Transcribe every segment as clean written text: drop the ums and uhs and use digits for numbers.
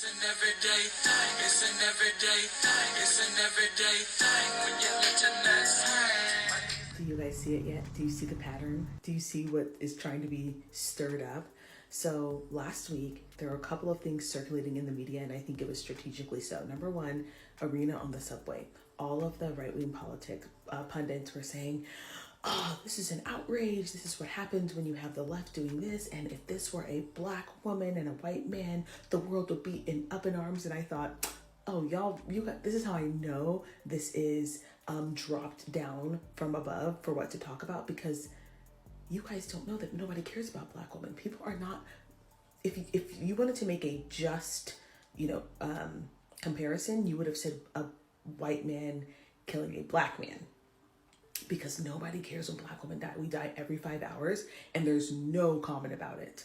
It's an everyday thing. It's an everyday thing. It's an everyday thing when you let your nuts hang. Do you guys see it yet? Do you see the pattern? Do you see what is trying to be stirred up? So last week, there were a couple of things circulating in the media, and I think it was strategically so. Number one, arena on the subway. All of the right-wing pundits were saying, oh, this is an outrage. This is what happens when you have the left doing this. And if this were a black woman and a white man, the world would be up in arms. And I thought, oh, y'all, this is how I know this is dropped down from above for what to talk about, because you guys don't know that nobody cares about black women. People are not, if you wanted to make a just, comparison, you would have said a white man killing a black man, because nobody cares when black women die. We die every 5 hours, and there's no comment about it.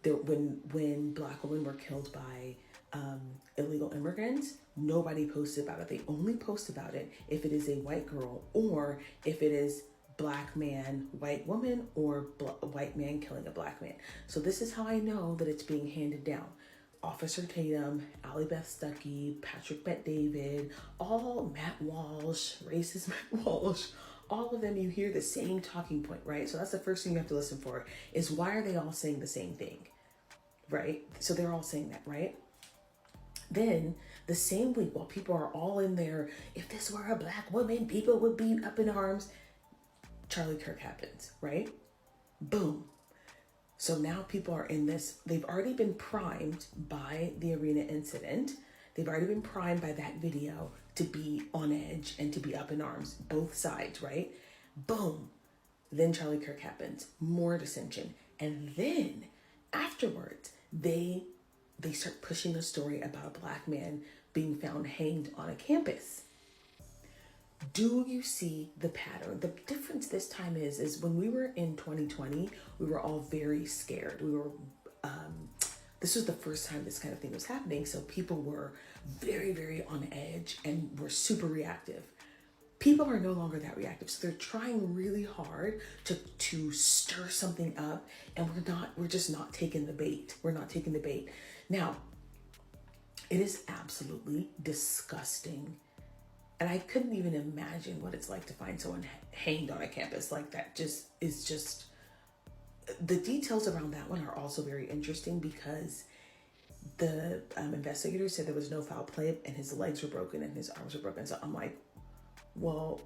When black women were killed by illegal immigrants, nobody posted about it. They only post about it if it is a white girl, or if it is black man, white woman, or white man killing a black man. So this is how I know that it's being handed down. Officer Tatum, Allie Beth Stuckey, Patrick Bet-David, all Matt Walsh, racist Matt Walsh, all of them, you hear the same talking point, right? So that's the first thing you have to listen for, is why are they all saying the same thing, right? So they're all saying that, right? Then the same week, while people are all in there, if this were a black woman, people would be up in arms, Charlie Kirk happens, right? Boom. So now people are in this, they've already been primed by the arena incident. They've already been primed by that video to be on edge and to be up in arms, both sides, right? Boom. Then Charlie Kirk happens, more dissension. And then afterwards, they start pushing a story about a black man being found hanged on a campus. Do you see the pattern? The difference this time is when we were in 2020, we were all very scared. This was the first time this kind of thing was happening. So people were very, very on edge and were super reactive. People are no longer that reactive. So they're trying really hard to stir something up, and we're just not taking the bait. We're not taking the bait. Now, it is absolutely disgusting. And I couldn't even imagine what it's like to find someone hanged on a campus like that. The details around that one are also very interesting, because the investigators said there was no foul play and his legs were broken and his arms were broken. So I'm like, well,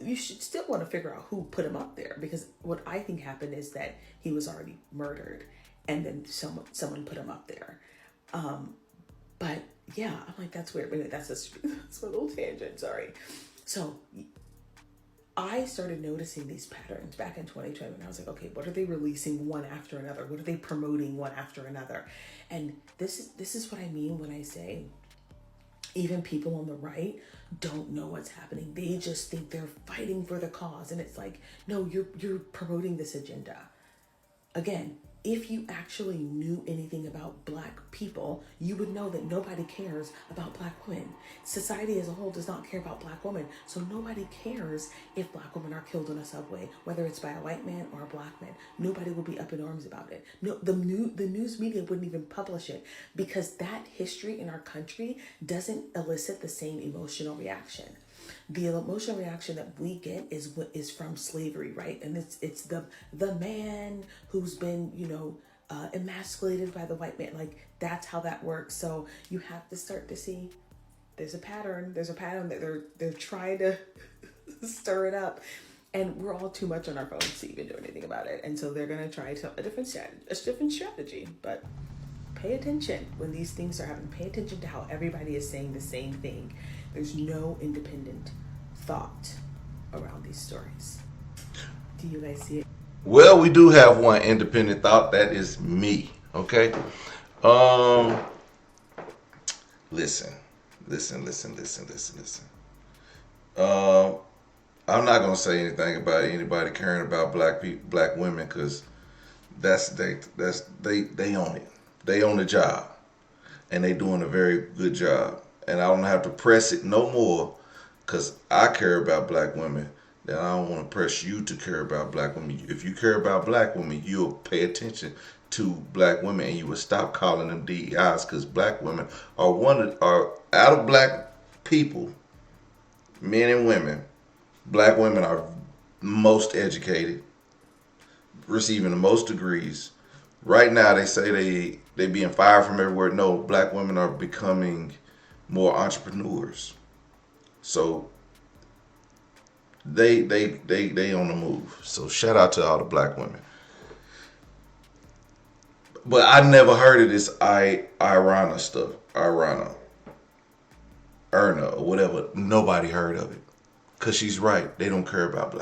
you should still want to figure out who put him up there, because what I think happened is that he was already murdered and then someone put him up there. But yeah, I'm like, that's weird. But that's a little tangent, sorry. So I started noticing these patterns back in 2020, and I was like, okay, what are they releasing one after another? What are they promoting one after another? And this is what I mean when I say even people on the right don't know what's happening. They just think they're fighting for the cause. And it's like, no, you're promoting this agenda. Again, if you actually knew anything about black people, you would know that nobody cares about black women. Society as a whole does not care about black women. So nobody cares if black women are killed on a subway, whether it's by a white man or a black man. Nobody will be up in arms about it. No, the news media wouldn't even publish it, because that history in our country doesn't elicit the same emotional reaction. The emotional reaction that we get is from slavery, right? And it's the man who's been, emasculated by the white man. Like, that's how that works. So you have to start to see there's a pattern that they're trying to stir it up. And we're all too much on our phones to even do anything about it. And so they're going to try a different strategy. But pay attention when these things are happening. Pay attention to how everybody is saying the same thing. There's no independent thought around these stories. Do you guys see it? Well, we do have one independent thought. That is me. Okay. Listen. I'm not gonna say anything about anybody caring about black women, because they own it. They own the job, and they doing a very good job. And I don't have to press it no more, because I care about black women. that I don't want to press you to care about black women. If you care about black women, you'll pay attention to black women and you will stop calling them DEIs, because black women are out of black people, men and women. Black women are most educated, receiving the most degrees. Right now, they say they being fired from everywhere. No, black women are becoming more entrepreneurs. So they on the move. So shout out to all the black women. But I never heard of this Irana stuff. Erna, or whatever. Nobody heard of it. Because she's right. They don't care about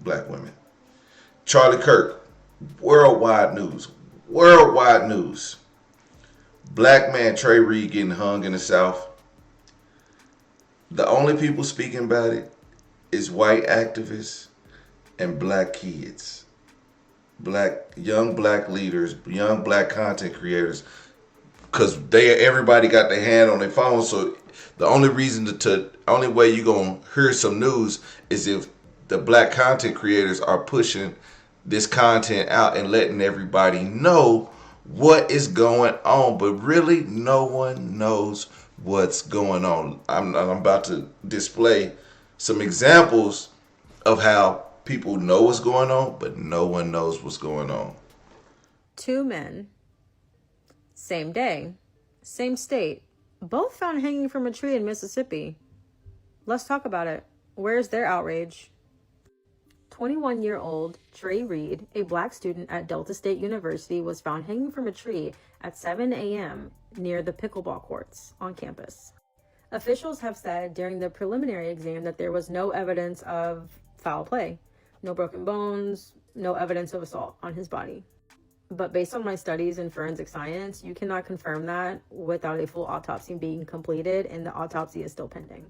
black women. Charlie Kirk, worldwide news. Worldwide news. Black man Trey Reed getting hung in the South. The only people speaking about it is white activists and black kids. Young black leaders, young black content creators. Because everybody got their hand on their phone, so the only reason only way you gonna hear some news is if the black content creators are pushing this content out and letting everybody know what is going on. But really, no one knows what's going on. I'm about to display some examples of how people know what's going on, but no one knows what's going on. 2 men, same day, same state, both found hanging from a tree in Mississippi. Let's talk about it. Where's their outrage? 21-year-old Trey Reed, a black student at Delta State University, was found hanging from a tree at 7 a.m. near the pickleball courts on campus. Officials have said during the preliminary exam that there was no evidence of foul play, no broken bones, no evidence of assault on his body. But based on my studies in forensic science, you cannot confirm that without a full autopsy being completed, and the autopsy is still pending.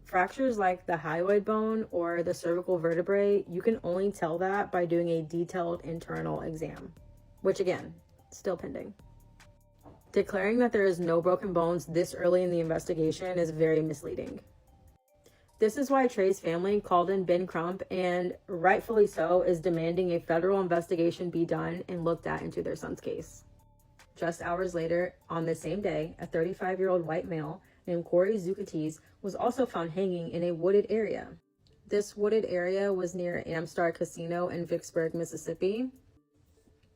Fractures like the hyoid bone or the cervical vertebrae, you can only tell that by doing a detailed internal exam, which again, still pending. Declaring that there is no broken bones this early in the investigation is very misleading. This is why Trey's family called in Ben Crump, and rightfully so, is demanding a federal investigation be done and looked at into their son's case. Just hours later, on the same day, a 35-year-old white male named Corey Zucates was also found hanging in a wooded area. This wooded area was near Amstar Casino in Vicksburg, Mississippi.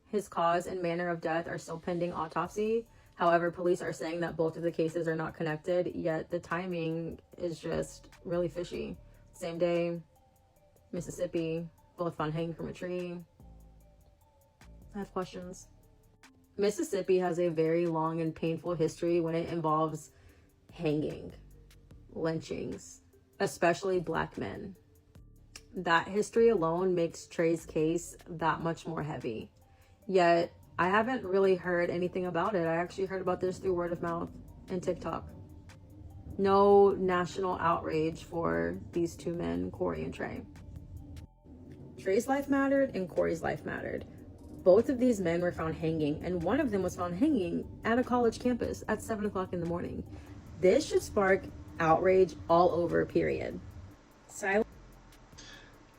His cause and manner of death are still pending autopsy. However, police are saying that both of the cases are not connected, yet the timing is just really fishy. Same day, Mississippi, both found hanging from a tree. I have questions. Mississippi has a very long and painful history when it involves hanging, lynchings, especially black men. That history alone makes Trey's case that much more heavy. Yet, I haven't really heard anything about it. I actually heard about this through word of mouth and TikTok. No national outrage for these 2 men, Corey and Trey. Trey's life mattered and Corey's life mattered. Both of these men were found hanging, and one of them was found hanging at a college campus at 7 o'clock in the morning. This should spark outrage all over, period.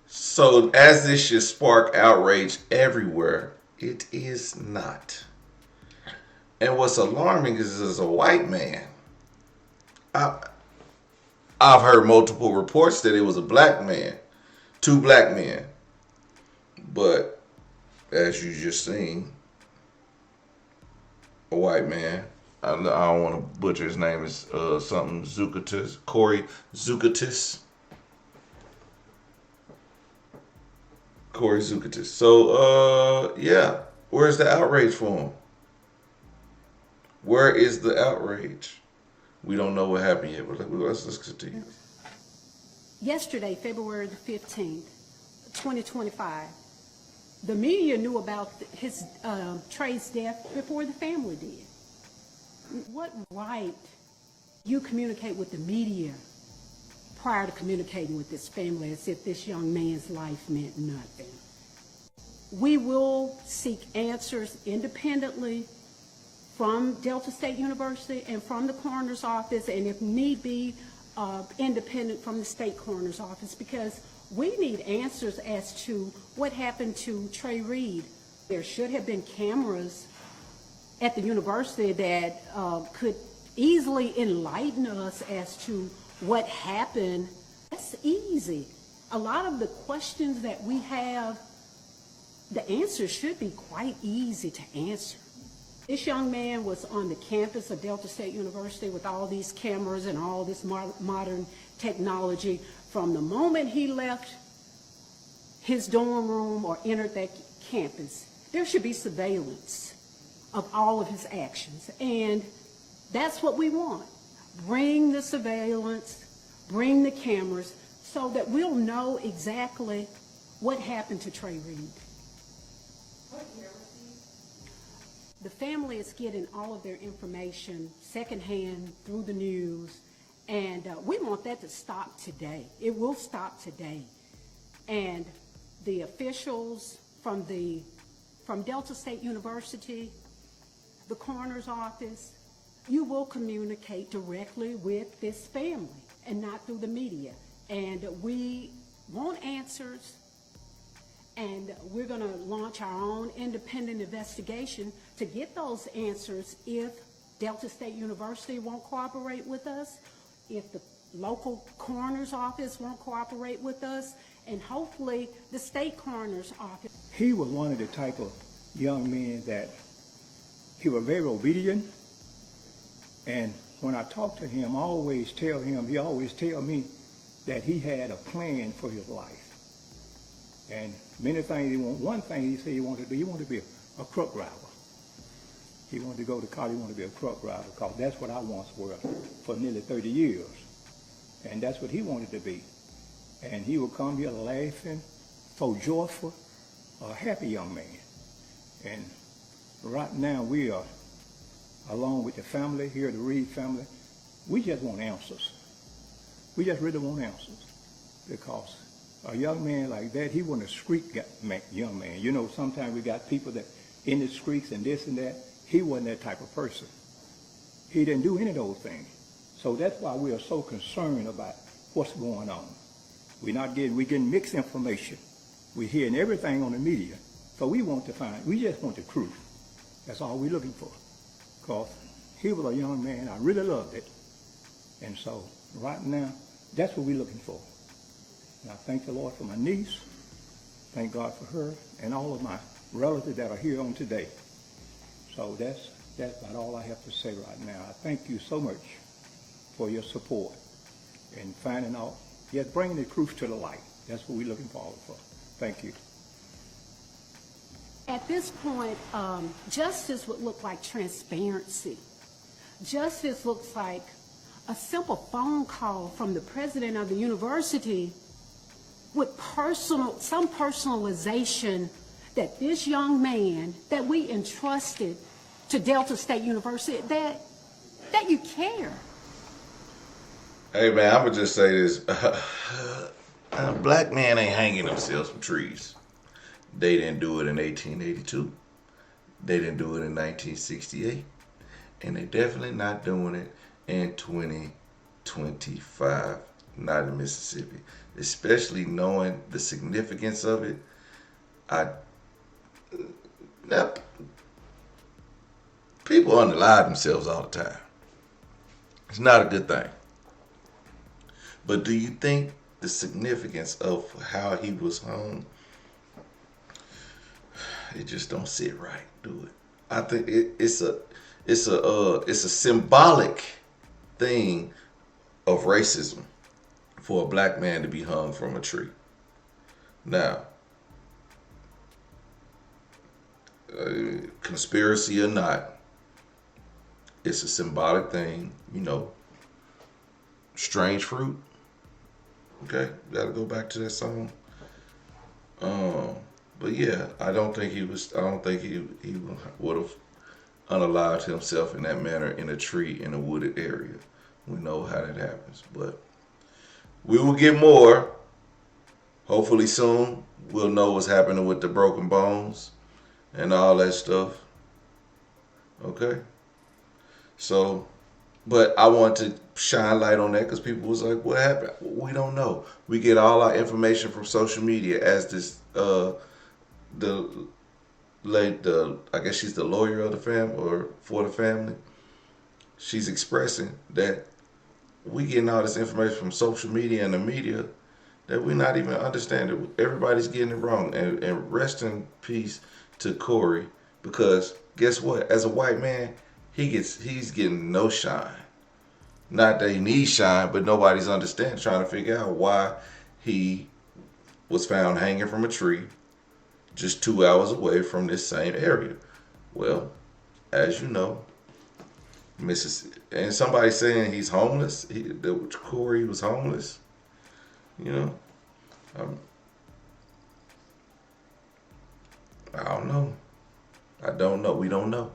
So as this should spark outrage everywhere, it is not. And what's alarming is as a white man, I've heard multiple reports that it was a black man, 2 black men. But as you just seen, a white man, I don't want to butcher his name, is something Zucatis, Corey Zucatis. Corey Zucatis. So, yeah, where's the outrage for him? Where is the outrage? We don't know what happened yet, but let's continue. Yesterday, February the 15th, 2025, the media knew about his Trey's death before the family did. What right you communicate with the media prior to communicating with this family as if this young man's life meant nothing? We will seek answers independently from Delta State University and from the coroner's office, and if need be, independent from the state coroner's office, because We need answers as to what happened to Trey Reed. There should have been cameras at the university that could easily enlighten us as to what happened. That's easy. A lot of the questions that we have, the answers should be quite easy to answer. This young man was on the campus of Delta State University with all these cameras and all this modern technology. From the moment he left his dorm room or entered that campus, there should be surveillance of all of his actions. And that's what we want. Bring the surveillance, bring the cameras, so that we'll know exactly what happened to Trey Reed. The family is getting all of their information secondhand through the news, and we want that to stop today. It will stop today. And the officials from Delta State University, the coroner's office, you will communicate directly with this family and not through the media. And we want answers, and we're going to launch our own independent investigation to get those answers if Delta State University won't cooperate with us, if the local coroner's office won't cooperate with us, and hopefully the state coroner's office. He was one of the type of young men that he was very obedient, and when I talk to him, I always tell him, he always tell me that he had a plan for his life. And many things he wanted. One thing he said he wanted to do, he wanted to be a truck driver. He wanted to go to college, he wanted to be a truck driver, because that's what I once was for nearly 30 years. And that's what he wanted to be. And he would come here laughing, so joyful, a happy young man. And right now we are, along with the family here, the Reed family, we just want answers. We just really want answers, because a young man like that, he wasn't a street young man. You know, sometimes we got people that in the streets and this and that. He wasn't that type of person. He didn't do any of those things. So that's why we are so concerned about what's going on. We're getting mixed information. We're hearing everything on the media. So we just want the truth. That's all we're looking for. Because he was a young man, I really loved it. And so right now, that's what we're looking for. And I thank the Lord for my niece. Thank God for her and all of my relatives that are here on today. So that's about all I have to say right now. I thank you so much for your support and finding out, yet bringing the truth to the light. That's what we're looking forward for. Thank you. At this point, justice would look like transparency. Justice looks like a simple phone call from the president of the university with some personalization that this young man that we entrusted to Delta State University, that you care. Hey man, I'm gonna just say this. Black men ain't hanging themselves from trees. They didn't do it in 1882. They didn't do it in 1968. And they definitely not doing it in 2025, not in Mississippi. Especially knowing the significance of it. People underlie themselves all the time. It's not a good thing. But do you think the significance of how he was hung, it just don't sit right, do it? I think it's a symbolic thing of racism for a black man to be hung from a tree. Now, conspiracy or not, it's a symbolic thing, you know. Strange fruit. Okay, gotta go back to that song. But yeah, I don't think he would have unalived himself in that manner in a tree in a wooded area. We know how that happens, but we will get more. Hopefully soon, we'll know what's happening with the broken bones and all that stuff. Okay? So, But I want to shine light on that because people was like, "What happened?" We don't know. We get all our information from social media, as this the I guess she's the lawyer of the family or for the family. She's expressing that we getting all this information from social media and the media that we're not even understanding. Everybody's getting it wrong. And rest in peace to Corey, because guess what? As a white man, he's getting no shine. Not that he needs shine, but nobody's understanding, trying to figure out why he was found hanging from a tree just 2 hours away from this same area. Well, as you know, and somebody saying he's homeless. Corey was homeless. You know, I don't know. I don't know. We don't know.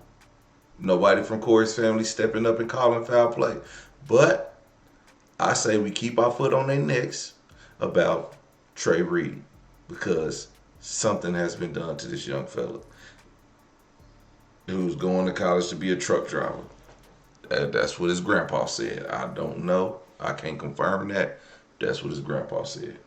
Nobody from Corey's family stepping up and calling foul play. But I say we keep our foot on their necks about Trey Reed, because something has been done to this young fella who's going to college to be a truck driver. That's what his grandpa said. I don't know. I can't confirm that. That's what his grandpa said.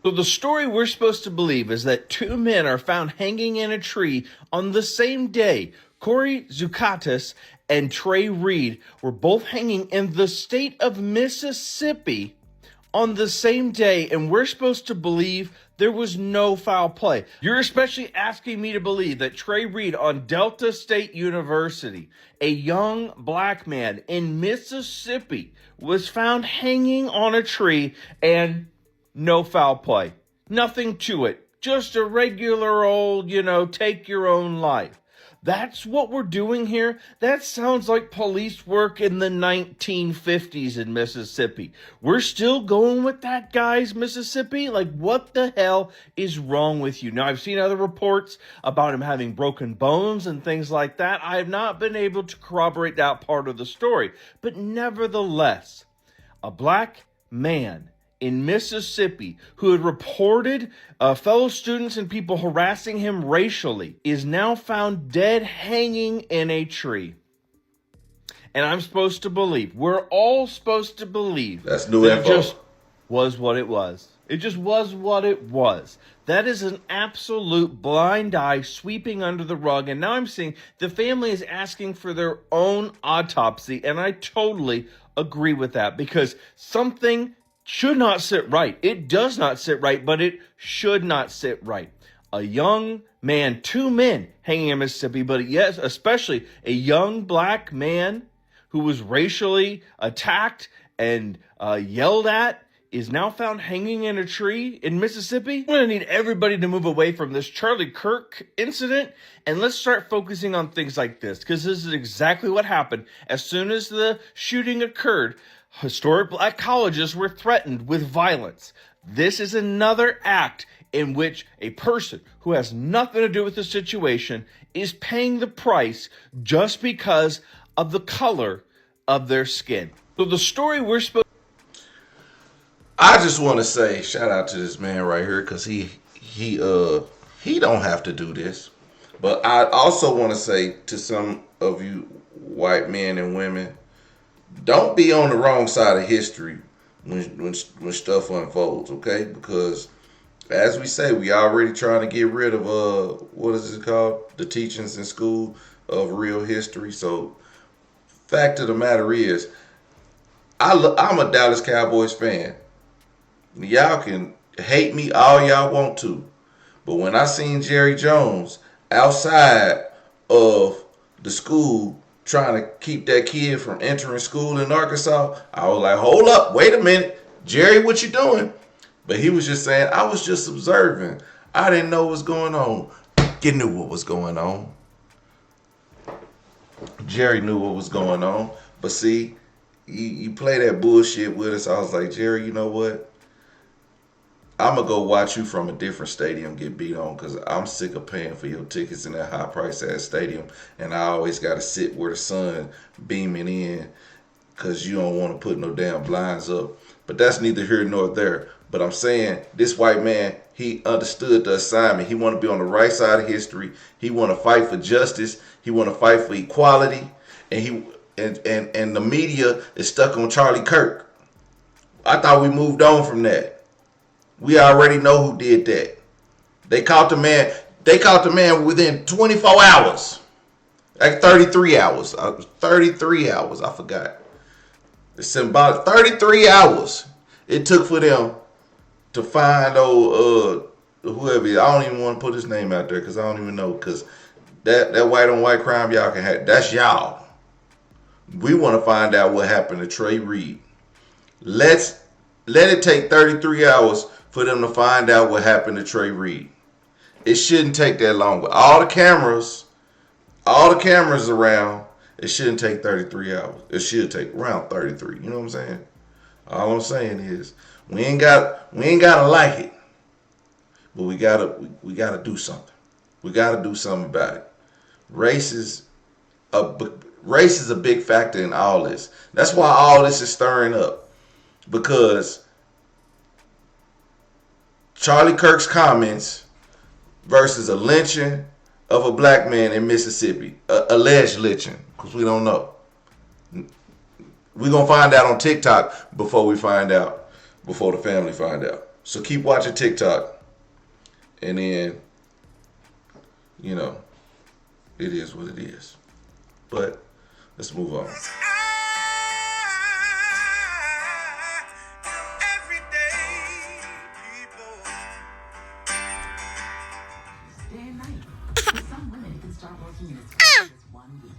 So the story we're supposed to believe is that two men are found hanging in a tree on the same day. Corey Zukatis and Trey Reed were both hanging in the state of Mississippi on the same day, and we're supposed to believe there was no foul play. You're especially asking me to believe that Trey Reed on Delta State University, a young black man in Mississippi, was found hanging on a tree and no foul play. Nothing to it. Just a regular old, take your own life. That's what we're doing here? That sounds like police work in the 1950s in Mississippi. We're still going with that, guys, Mississippi? Like, what the hell is wrong with you? Now, I've seen other reports about him having broken bones and things like that. I have not been able to corroborate that part of the story. But nevertheless, a black man in Mississippi who had reported fellow students and people harassing him racially is now found dead hanging in a tree. And I'm supposed to believe, we're all supposed to believe, that's new that info. It just was what it was. It just was what it was. That is an absolute blind eye sweeping under the rug. And now I'm seeing the family is asking for their own autopsy. And I totally agree with that, because something should not sit right. It does not sit right, but it should not sit right. A young man, two men hanging in Mississippi, but yes, especially a young black man who was racially attacked and yelled at, is now found hanging in a tree in Mississippi. I'm going to need everybody to move away from this Charlie Kirk incident, and let's start focusing on things like this, because this is exactly what happened. As soon as the shooting occurred, historic black colleges were threatened with violence. This is another act in which a person who has nothing to do with the situation is paying the price just because of the color of their skin. So the story we're supposed I just want to say shout out to this man right here, because he don't have to do this. But I also want to say to some of you white men and women, don't be on the wrong side of history when stuff unfolds, okay? Because as we say, we already trying to get rid of what is it called? The teachings in school of real history. So fact of the matter is, I'm a Dallas Cowboys fan. Y'all can hate me all y'all want to, but when I seen Jerry Jones outside of the school trying to keep that kid from entering school in Arkansas, I was like, hold up, wait a minute, Jerry, what you doing? But he was just saying, I was just observing. I didn't know what was going on. You knew what was going on. Jerry knew what was going on. But see, you play that bullshit with us. I was like, Jerry, you know what? I'm going to go watch you from a different stadium get beat on, because I'm sick of paying for your tickets in that high price ass stadium. And I always got to sit where the sun beaming in, because you don't want to put no damn blinds up. But that's neither here nor there. But I'm saying this white man, he understood the assignment. He want to be on the right side of history. He want to fight for justice. He want to fight for equality. And and the media is stuck on Charlie Kirk. I thought we moved on from that. We already know who did that. They caught the man. They caught the man within 24 hours. Like 33 hours. 33 hours. I forgot. It's symbolic. 33 hours it took for them to find whoever. I don't even want to put his name out there because I don't even know. Because that white on white crime y'all can have. That's y'all. We want to find out what happened to Trey Reed. Let it take 33 hours for them to find out what happened to Trey Reed. It shouldn't take that long. With all the cameras around, it shouldn't take 33 hours. It should take around 33. You know what I'm saying? All I'm saying is we ain't gotta like it, but we gotta do something. We gotta do something about it. Race is a big factor in all this. That's why all this is stirring up, because Charlie Kirk's comments versus a lynching of a black man in Mississippi, alleged lynching, because we don't know. We're going to find out on TikTok before the family find out. So keep watching TikTok, and then, it is what it is. But let's move on. Day and night. For some women, it can start working in as fast as 1 week.